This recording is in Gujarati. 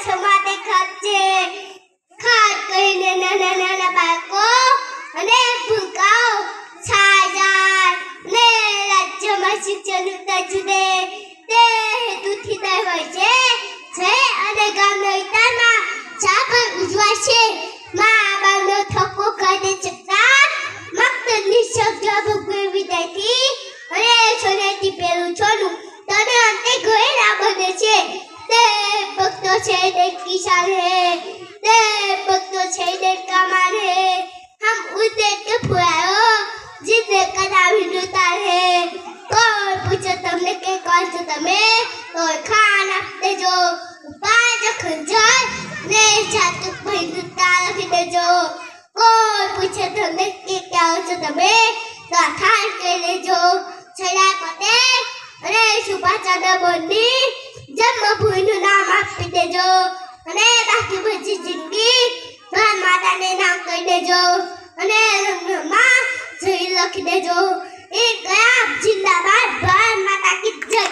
સમાતે ખર્ચે ખાસ કરીને નાના નાના બાળકો અને ભૂલકાઓ છાયા ને રાજ્યમાં શિક્ષણનું તજુદે તે હેતુથી તય હોય છે અને ગામના વિસ્તારમાં સાગર ઉજવાશે મા બાપનો થકો કાઢે છતાં મક્ત નિશબ્દ ભગવે વિદાયથી અને સોનેથી પેલું છોડું તને અંતે ઘોડા બને છે તે ભક્તો છે તે કિસાન હે તે ભક્તો છે તે કમાન હે हम उसे के फुलाओ जिसने कदा विनुता है कोई पूछे तुमने के कौन से तमे कोई खाना दे जो बाज खंजर ने छातु भइंदुता रख दे जो कोई पूछे तुमने के क्या हो से तमे तो खान के ले जो छड़ा कोते अरे सुभाषचंद्र बोली जन्मभूमिનું નામ આપી દેજો અને બાકી બધી જિંદગી ભગવાન માતાને નામ કહી દેજો અને માં જય લખી દેજો એ ગયા જિંદાબાદ ભગવાન માતા કી જય।